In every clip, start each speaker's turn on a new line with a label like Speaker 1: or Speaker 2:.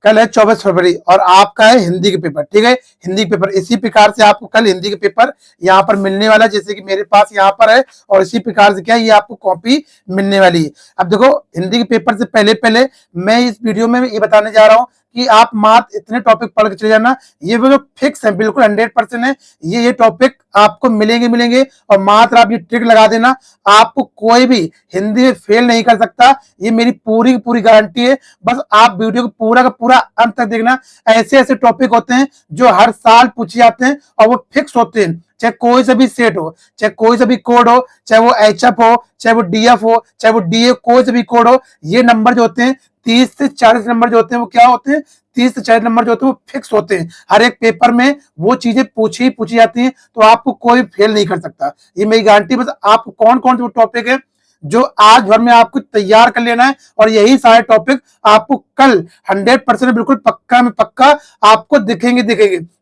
Speaker 1: कल है 24 फरवरी और आपका है हिंदी के पेपर, ठीक है। हिंदी के पेपर इसी प्रकार से आपको कल हिंदी के पेपर यहाँ पर मिलने वाला है, जैसे कि मेरे पास यहाँ पर है, और इसी प्रकार से क्या है, ये आपको कॉपी मिलने वाली है। अब देखो, हिंदी के पेपर से पहले पहले मैं इस वीडियो में ये बताने जा रहा हूँ कि आप मात्र इतने टॉपिक पढ़ के चले जाना, ये जो फिक्स है, बिल्कुल 100% है, ये टॉपिक आपको मिलेंगे। और मात्र आप ये ट्रिक लगा देना, आपको कोई भी हिंदी में फेल नहीं कर सकता, ये मेरी पूरी की पूरी गारंटी है। बस आप वीडियो को पूरा का पूरा अंत तक देखना। ऐसे ऐसे टॉपिक होते हैं जो हर साल पूछे जाते हैं और वो फिक्स होते हैं, चाहे कोई सा भी सेट हो, चाहे कोई सा भी कोड हो, चाहे वो एचएफ हो, चाहे वो डीएफ हो, चाहे वो डीए, कोई सा भी कोड हो, ये नंबर जो होते हैं 30 से 40 नंबर जो होते हैं वो क्या होते हैं, 30 से 40 नंबर जो होते हैं वो फिक्स होते हैं। हर एक पेपर में वो चीजें पूछी जाती हैं, तो आपको कोई फेल नहीं कर सकता, ये मेरी गारंटी। बस आपको कौन कौन से टॉपिक है जो आज भर में आपको तैयार कर लेना है, और यही सारे टॉपिक आपको कल 100% बिल्कुल पक्का में पक्का आपको दिखेंगे।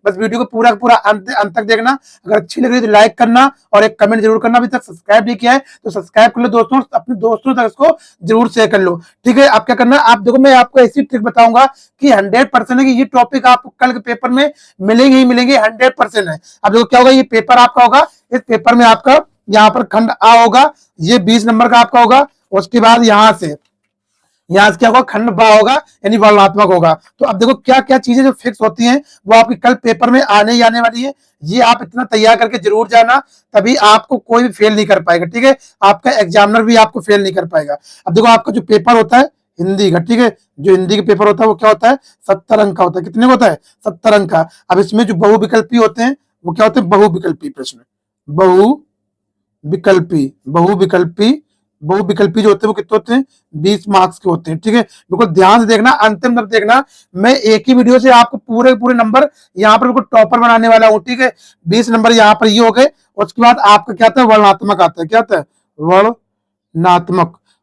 Speaker 1: बस वीडियो को पूरा पूरा अंत तक देखना। अगर अच्छी लग रही है तो लाइक करना और एक कमेंट जरूर करना। अभी तक सब्सक्राइब नहीं किया है तो सब्सक्राइब कर लो दोस्तों, अपने दोस्तों तक इसको जरूर शेयर कर लो, ठीक है। आप क्या करना, आप देखो, मैं आपको ऐसी ट्रिक बताऊंगा कि 100% है कि ये टॉपिक आपको कल के पेपर में मिलेंगे ही मिलेंगे, 100% है। अब देखो क्या होगा, ये पेपर आपका होगा, इस पेपर में आपका यहाँ पर खंड आ होगा, ये 20 नंबर का आपका होगा। उसके बाद यहाँ से क्या होगा, खंड बा होगा, यानी वर्णनात्मक होगा। तो अब देखो क्या क्या चीजें जो फिक्स होती हैं वो आपकी कल पेपर में आने ही आने वाली है। ये आप इतना तैयार करके जरूर जाना, तभी आपको कोई भी फेल नहीं कर पाएगा, ठीक है। आपका एग्जामिनर भी आपको फेल नहीं कर पाएगा। अब देखो, आपका जो पेपर होता है हिंदी का, ठीक है, जो हिंदी का पेपर होता है वो क्या होता है, 70 अंक का होता है। कितने का होता है, 70 अंक का। अब इसमें जो बहुविकल्पी होते हैं वो क्या होते हैं, बहुविकल्पी प्रश्न, बहुविकल्पी जो होते हैं वो कितने होते हैं, 20 मार्क्स के होते हैं, ठीक है। बिल्कुल ध्यान से देखना, अंतिम तक देखना। मैं एक ही वीडियो से आपको पूरे पूरे नंबर यहाँ पर बिल्कुल टॉपर बनाने वाला हूँ, ठीक है। 20 नंबर यहाँ पर ये हो गए। उसके बाद आपका क्या आता है, वर्णनात्मक आता है। क्या आता है,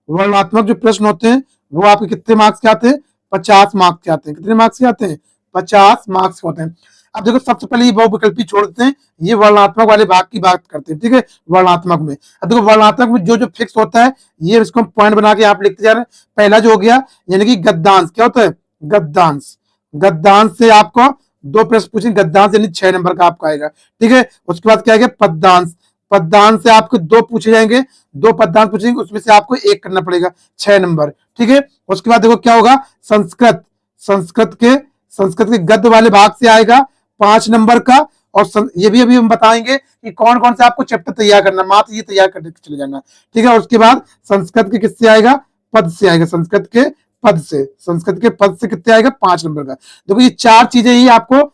Speaker 1: वर्णनात्मक जो प्रश्न होते हैं वो आपके कितने मार्क्स के आते हैं, 50 मार्क्स के आते हैं। कितने मार्क्स के आते हैं, 50 मार्क्स के होते हैं। अब देखो, सबसे पहले ये बहुविकल्पी छोड़ देते हैं, ये वर्णनात्मक वाले भाग की बात करते हैं, ठीक है। वर्णनात्मक में अब देखो, वर्णनात्मक में जो जो फिक्स होता है ये इसको पॉइंट बना के आप लिखते जा रहे हैं। पहला जो हो गया, यानी कि गद्यांश। क्या होता है, गद्यांश से आपको 2 प्रश्न पूछेंगे, गद्यांश यानी 6 नंबर का आपका आएगा, ठीक है। उसके बाद क्या आएगा, पद्यांश से आपको 2 पूछे जाएंगे, 2 पद्यांश पूछेंगे, उसमें से आपको 1 करना पड़ेगा, 6 नंबर, ठीक है। उसके बाद देखो क्या होगा, संस्कृत के गद्य वाले भाग से आएगा 5 नंबर का। और ये भी अभी हम बताएंगे कि कौन कौन से आपको चैप्टर तैयार करना, मात्र ये तैयार करके चले जाना, ठीक है। उसके बाद संस्कृत के किससे आएगा, पद से आएगा, संस्कृत के पद से कितने आएगा, 5 नंबर का। देखो, ये 4 चीजें ही आपको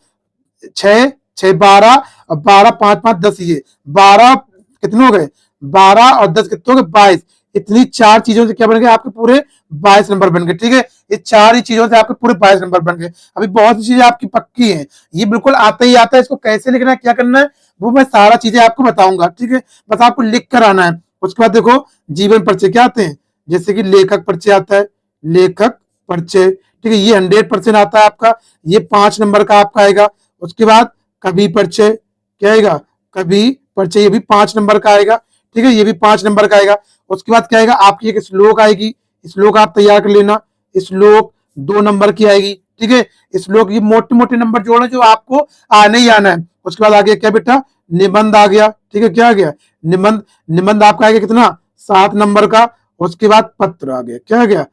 Speaker 1: 6 6 12 और 12 5 5 10, ये 12 कितने हो गए, 12 और 10 कितने हो गए, 22। इतनी 4 चीजों से क्या बन गए, आपके पूरे 22 नंबर बन गए, ठीक है। ये 4 ही चीजों से आपके पूरे 22 नंबर बन गए। अभी बहुत सी चीजें आपकी पक्की हैं, ये बिल्कुल आता ही आता है। इसको कैसे लिखना है, क्या करना है, वो मैं सारा चीजें आपको बताऊंगा, ठीक है। बस आपको लिख कर आना है। उसके बाद देखो, जीवन परिचय क्या आते हैं, जैसे कि लेखक परिचय आता है, लेखक परिचय, ठीक है, ये 100% आता है आपका, ये 5 नंबर का आपका आएगा। उसके बाद कवि परिचय, क्या आएगा, कवि परिचय, ये भी 5 नंबर का आएगा, ठीक है, ये भी 5 नंबर का आएगा। उसके बाद क्या आएगा, आपकी एक श्लोक आएगी, श्लोक आप तैयार कर लेना, श्लोक 2 नंबर की आएगी, ठीक है। श्लोक ये मोटे मोटे नंबर जोड़े जो आपको आने ही आना है। उसके बाद आ गया क्या बेटा, निबंध आ गया, ठीक है। क्या आ गया, निबंध आपका आएगा कितना, 7 नंबर का। उसके बाद पत्र आ गया, क्या आ गया,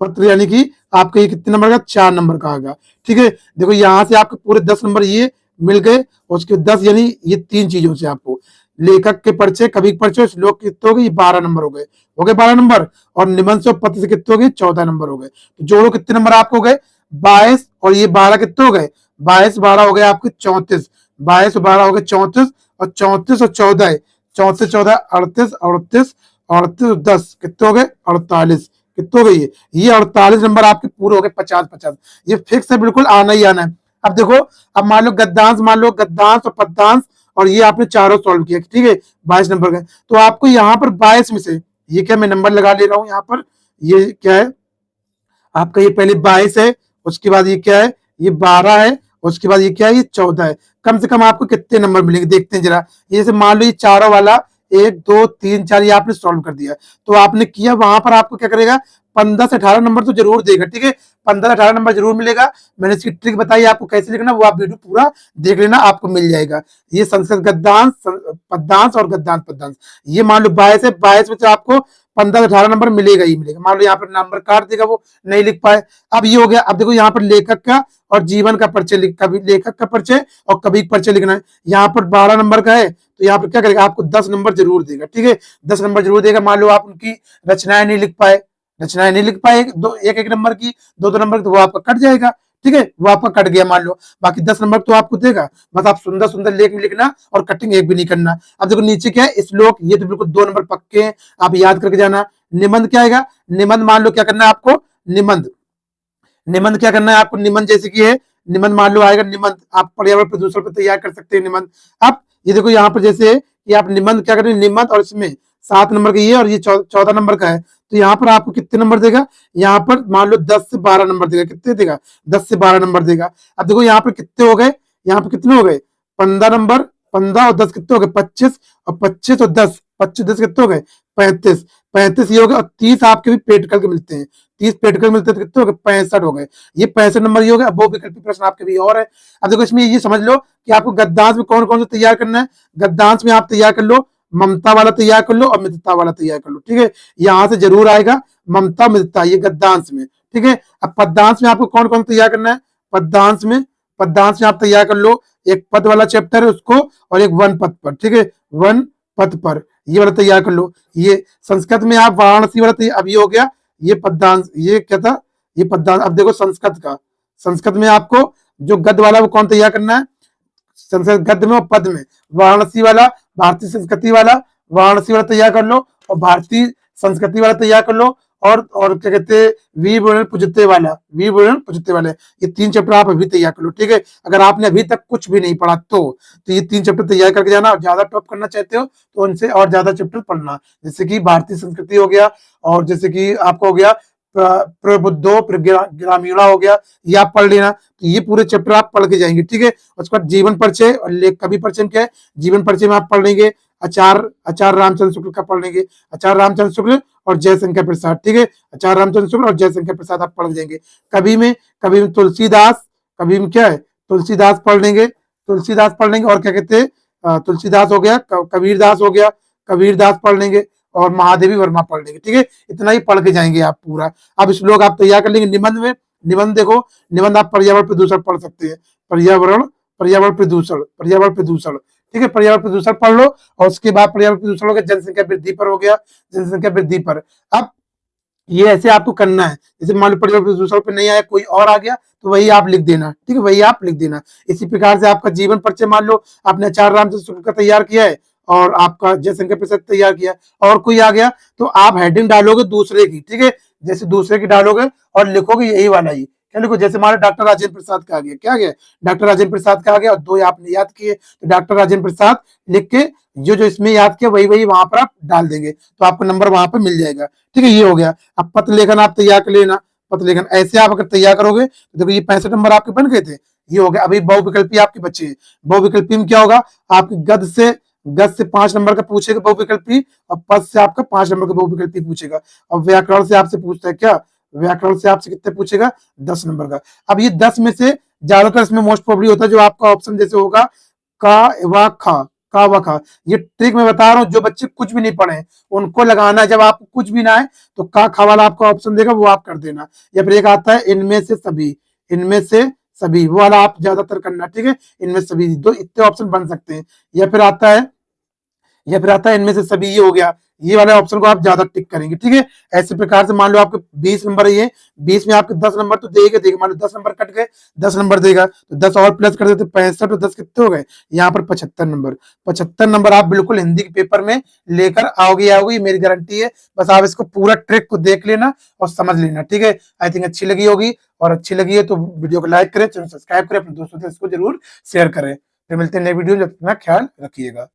Speaker 1: पत्र यानी कि आपका ये कितने नंबर का, 4 नंबर का आ गया, ठीक है। देखो, यहाँ से आपके पूरे 10 नंबर ये मिल गए। उसके 10 यानी ये 3 चीजों से आपको, लेखक के परिचय, कवि परिचय, श्लोक कितने हो गए, ये 12 नंबर हो गए 12 नंबर। और निबंध से पत्र से कितने हो गए, 14 नंबर हो गए। तो जोड़ो, कितने नंबर आपको हो गए, 22 और ये 12 कितने हो गए, 22 12 हो गए आपके 34, 22 और 12 हो गए 34, और 34 और 14, 34 14 38, 38 और 10 कितने हो गए, 48। कितने हो गए, ये 48 नंबर आपके पूरे हो गए, 50 ये फिक्स है, बिल्कुल आना ही आना है। अब देखो, अब मान लो गद्यांश और पद्यांश, और ये आपने चारों सॉल्व किया, ठीक है, 22 नंबर का। तो आपको यहाँ पर 22 में से, ये क्या मैं नंबर लगा ले रहा हूँ यहाँ पर, ये क्या है आपका, ये पहले 22 है, उसके बाद ये क्या है, ये 12 है, उसके बाद ये क्या है, ये 14 है। कम से कम आपको कितने नंबर मिलेंगे देखते हैं जरा। जैसे मान लो ये चारों वाला 1 2 3 4 ये आपने सॉल्व कर दिया, तो आपने किया, वहां पर आपको क्या करेगा, 15 से 18 नंबर तो जरूर देगा। ठीक है, 15 से 18 नंबर जरूर मिलेगा। मैंने इसकी ट्रिक बताई आपको कैसे लिखना, वो आप वीडियो पूरा देख लेना, आपको मिल जाएगा। ये संस्कृत गद्यांश, पद्यांश और गद्यांश पद्यांश, ये मान लो 22 है, 22 में से आपको 15 से 18 नंबर मिलेगा ही मिलेगा। मान लो यहाँ पर नंबर काट देगा, वो नहीं लिख पाए। अब ये हो गया। अब देखो यहाँ पर लेखक का और जीवन का परिचय कभी लेखक का परिचय और कवि का परिचय लिखना है। यहाँ पर 12 नंबर का है, तो यहाँ पर क्या करेगा, आपको 10 नंबर जरूर देगा। ठीक है, 10 नंबर जरूर देगा। मान लो आप उनकी रचनाएं नहीं लिख पाए, रचनाएं नहीं लिख पाए दो एक एक नंबर की, दो दो नंबर की, तो वो आपका कट जाएगा। ठीक है, वो आपका कट गया मान लो। बाकी 10 नंबर तो आपको देगा। बस आप सुंदर सुंदर लेख में लिखना और कटिंग एक भी नहीं करना। अब देखो नीचे क्या है, श्लोक, ये तो बिल्कुल 2 नंबर पक्के हैं, आप याद करके जाना। निबंध क्या आएगा, निबंध मान लो क्या करना है आपको, निबंध, निबंध क्या करना है आपको, निबंध जैसे कि है, निबंध मान लो आएगा, निबंध आप पर्यावरण प्रदूषण पर तैयार कर सकते हैं निबंध। अब ये देखो यहाँ पर जैसे कि आप निबंध क्या करें, निबंध, और इसमें 7 नंबर का ये और ये 14 नंबर का है, तो यहाँ पर आपको कितने नंबर देगा, यहाँ पर मान लो 10 से 12 नंबर देगा। कितने देगा, 10 से 12 नंबर देगा। अब देखो यहाँ पर कितने हो गए, यहाँ पर कितने हो गए, 15 नंबर, 15 और 10 कितने हो गए, 25, और 25 और 10, 25 10 कितने हो गए, 35, 35 ये हो गए, और 30 आपके भी पेटकल के मिलते हैं, 30 पेटकल मिलते हैं, तो कितने हो गए, 65 हो गए। ये 65 नंबर ये हो गया। अब बहुविकल्पी प्रश्न आपके भी और है। अब देखो इसमें ये समझ लो कि आपको गद्यांश में कौन कौन सा तैयार करना है। गद्यांश में आप तैयार कर लो, ममता वाला तैयार कर लो और मित्रता वाला तैयार कर लो। ठीक है, यहां से जरूर आएगा ममता मित्रता, ये गद्यांश में। ठीक है, अब पद्यांश में आपको कौन कौन तैयार करना है, पद्यांश में, पद्यांश में आप तैयार कर लो, एक पद वाला चैप्टर है उसको, और एक वन पद पर। ठीक है, वन पद पर ये वाला तैयार कर लो। ये संस्कृत में आप वाराणसी वाला तैयार, अब ये हो गया, ये पद्यांश, ये क्या था, ये पद्यांश। अब देखो संस्कृत का, संस्कृत में आपको जो गद्य वाला वो कौन तैयार करना है, संस्कृत गद्य में और पद में, वाराणसी वाला, भारतीय संस्कृति वाला, वाराणसी वाला तैयार कर लो, और भारतीय संस्कृति वाला तैयार कर लो, और क्या कहते हैं, वीर बुरन पुजते वाला, वीर बुरन पुजते वाले, ये 3 चैप्टर आप अभी तैयार कर लो। ठीक है, अगर आपने अभी तक कुछ भी नहीं पढ़ा तो ये 3 चैप्टर तैयार करके जाना। और ज्यादा टॉप करना चाहते हो तो उनसे और ज्यादा चैप्टर पढ़ना, जैसे कि भारतीय संस्कृति हो गया, और जैसे कि आपको हो गया प्रबुद्धो ग्रामीणा हो गया, ये आप पढ़ लेना। तो ये पूरे चैप्टर आप पढ़ के जाएंगे। ठीक है, उसके बाद जीवन परिचय और लेख कवि परिचय में क्या है, जीवन परिचय में आप पढ़ लेंगे आचार्य रामचंद्र शुक्ल का पढ़ लेंगे, आचार्य रामचंद्र शुक्ल और जयशंकर प्रसाद। ठीक है, आचार्य रामचंद्र शुक्ल और जयशंकर प्रसाद आप पढ़ जाएंगे। कवि में तुलसीदास, कवि में क्या है, तुलसीदास पढ़ लेंगे, तुलसीदास पढ़ लेंगे, और क्या कहते हैं, तुलसीदास हो गया, कबीरदास हो गया, कबीरदास पढ़ लेंगे, और महादेवी वर्मा पढ़ लेंगे। ठीक है, इतना ही पढ़ के जाएंगे आप पूरा। अब श्लोक आप तैयार कर लेंगे। निबंध में, निबंध देखो, निबंध आप पर्यावरण प्रदूषण पढ़ सकते हैं, पर्यावरण, पर्यावरण प्रदूषण, पर्यावरण प्रदूषण। ठीक है, पर्यावरण प्रदूषण पढ़ लो, और उसके बाद पर्यावरण प्रदूषण हो गया, जनसंख्या वृद्धि पर हो गया, जनसंख्या वृद्धि पर। अब ये ऐसे आपको करना है, जैसे मान लो पर्यावरण प्रदूषण पे नहीं आया, कोई और आ गया, तो वही आप लिख देना। ठीक है, वही आप लिख देना। इसी प्रकार से आपका जीवन परिचय, मान लो आपने आचार्य रामचंद्र शुक्ल का तैयार किया है, और आपका जयशंकर प्रसाद तैयार किया, और कोई आ गया, तो आप हेडिंग डालोगे दूसरे की। ठीक है, जैसे दूसरे की डालोगे और लिखोगे यही वाला ही। क्या लिखो, जैसे मान लो डॉक्टर राजेंद्र प्रसाद का आ गया, क्या आ गया, डॉक्टर राजेंद्र प्रसाद का आ गया, और 2 आपने याद किए, तो डॉक्टर राजेंद्र प्रसाद लिख के जो जो इसमें याद किया वही वही वहां पर आप डाल देंगे, तो आपको नंबर वहां पर मिल जाएगा। ठीक है, ये हो गया। अब पत्र लेखन आप तैयार कर लेना, पत्र लेखन ऐसे आप अगर तैयार करोगे तो देखो ये 65 नंबर आपके बन गए थे। ये हो गया। अभी बहुविकल्पी आपके बच्चे हैं। बहुविकल्पी में क्या होगा, आपके गद से 5 नंबर का पूछेगा बहुविकल्पी, और पद से आपका 5 नंबर का बहुविकल्पी पूछेगा, और व्याकरण से आपसे पूछता है क्या, व्याकरण से आपसे कितने पूछेगा, 10 नंबर का। अब ये 10 में से ज्यादातर इसमें मोस्ट प्रोबेबली होता है जो आपका ऑप्शन जैसे होगा का व खा, का व खा। ये ट्रिक मैं बता रहा हूँ, जो बच्चे कुछ भी नहीं पढ़े उनको लगाना है। जब आपको कुछ भी ना आए तो का खा वाला आपका ऑप्शन देगा, वो आप कर देना। या फिर एक आता है इनमें से सभी, इनमें से सभी, वो वाला आप ज्यादातर करना। ठीक है, इनमें सभी, दो इतने ऑप्शन बन सकते हैं। या फिर आता है, या फिर आता है इनमें से सभी, ये हो गया। ये वाले ऑप्शन को आप ज्यादा टिक करेंगे। ठीक है, ऐसे प्रकार से मान लो आपके 20 नंबर है, ये 20 में आपके 10 नंबर तो देगा देगा। मान लो 10 नंबर कट गए, 10 नंबर देगा, तो 10 और प्लस कर देते, 65 और 10 कितने हो गए, यहाँ पर 75 नंबर। 75 नंबर आप बिल्कुल हिंदी के पेपर में लेकर आओगे, आओगे, मेरी गारंटी है। बस आप इसको पूरा ट्रिक को देख लेना और समझ लेना। ठीक है, आई थिंक अच्छी लगी होगी, और अच्छी लगी है तो वीडियो को लाइक करें, चैनल सब्सक्राइब करें, अपने दोस्तों से इसको जरूर शेयर करें। फिर मिलते हैं नए वीडियो में, अपना ख्याल रखिएगा।